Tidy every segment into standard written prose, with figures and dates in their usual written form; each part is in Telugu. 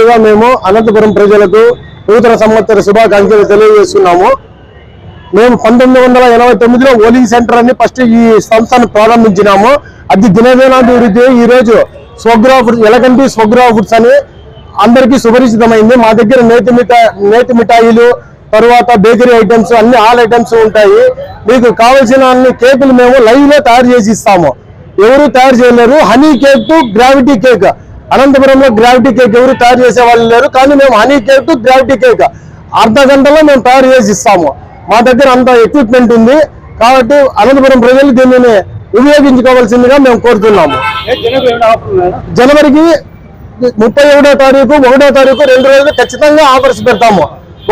ముందుగా మేము అనంతపురం ప్రజలకు నూతన సంవత్సర శుభాకాంక్షలు తెలియజేస్తున్నాము. మేము 1989లో ఓలింగ్ సెంటర్ అని ఫస్ట్ ఈ సంస్థను ప్రారంభించినాము. అది దినదినాభివృద్ధి ఈ రోజు స్వగ్రామ ఫుడ్స్, ఎలకంటి స్వగ్రామ ఫుడ్స్ అని అందరికీ సుపరిచితమైంది. మా దగ్గర నేతి మిఠాయిలు, తర్వాత బేకరీ ఐటమ్స్, అన్ని ఆల్ ఐటమ్స్ ఉంటాయి. మీకు కావాల్సిన అన్ని కేకులు మేము లైవ్ లో తయారు చేసి ఇస్తాము. ఎవరు తయారు చేయలేరు. Honey cake to gravity cake, అనంతపురంలో గ్రావిటీ కేక్ ఎవరు తయారు చేసే వాళ్ళు లేరు. కానీ మేము honey cake to gravity cake అర్ధ గంటలో మేము తయారు చేసి ఇస్తాము. మా దగ్గర అంత ఎక్విప్మెంట్ ఉంది. కాబట్టి అనంతపురం ప్రజలు దీనిని ఉపయోగించుకోవాల్సిందిగా మేము కోరుతున్నాము. జనవరికి 31వ తారీఖు 1వ తారీఖు 2 రోజులు ఖచ్చితంగా ఆఫర్స్ పెడతాము.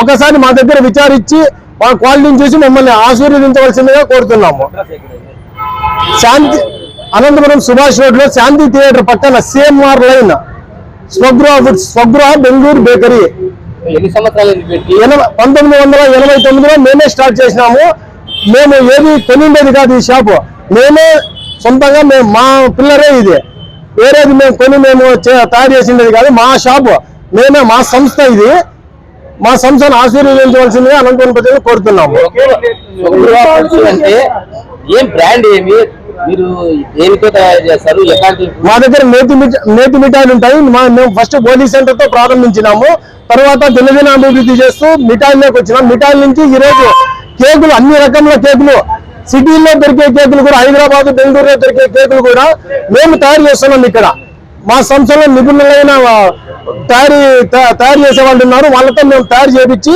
ఒకసారి మా దగ్గర విచారించి మా క్వాలిటీని చూసి మమ్మల్ని ఆశీర్వదించవలసిందిగా కోరుతున్నాము. శాంతి అనంతపురం సుభాష్ రోడ్ లో శాంతి థియేటర్ పక్కన CMR line Swagruha Bengaluru bakery. 1989లో మేమే స్టార్ట్ చేసినాము. మేము ఏది కొనిండేది కాదు ఈ షాపు. మేమే సొంతంగా మా పిల్లరే ఇది. వేరేది మేము తయారు చేసిండేది కాదు. మా షాపు మేమే, మా సంస్థ ఇది. మా సంస్థను ఆశీర్వదించవలసిందిగా అనంతపురం ప్రజలు కోరుతున్నాము. మా దగ్గర నేతి మిఠాయిలు ఉంటాయి. మేము ఫస్ట్ బోలీ సెంటర్ తో ప్రారంభించినాము. తర్వాత దినదిన అభివృద్ధి చేస్తూ మిఠాయిలోకి వచ్చినాం. మిఠాయిల నుంచి ఈ రోజు కేకులు, అన్ని రకముల కేకులు, సిటీల్లో దొరికే కేకులు కూడా, హైదరాబాద్ బెంగళూరులో దొరికే కేకులు కూడా మేము తయారు చేస్తున్నాం. ఇక్కడ మా సంస్థలో నిపుణులైన తయారు చేసే వాళ్ళు ఉన్నారు. వాళ్ళతో మేము తయారు చేయించి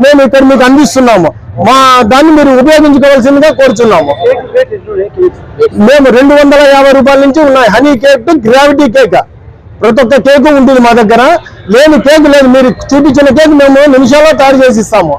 మేము ఇక్కడ మీకు అందిస్తున్నాము. మా దాన్ని మీరు ఉపయోగించుకోవాల్సిందిగా కోరుచున్నాము. మేము 250 రూపాయల నుంచి ఉన్నాయి. Honey cake to gravity cake, ప్రతి ఒక్క కేకు ఉంటుంది మా దగ్గర. లేని కేక్ లేదు. మీరు చూపించిన కేక్ మేము నిమిషాల్లో తయారు చేసి ఇస్తాము.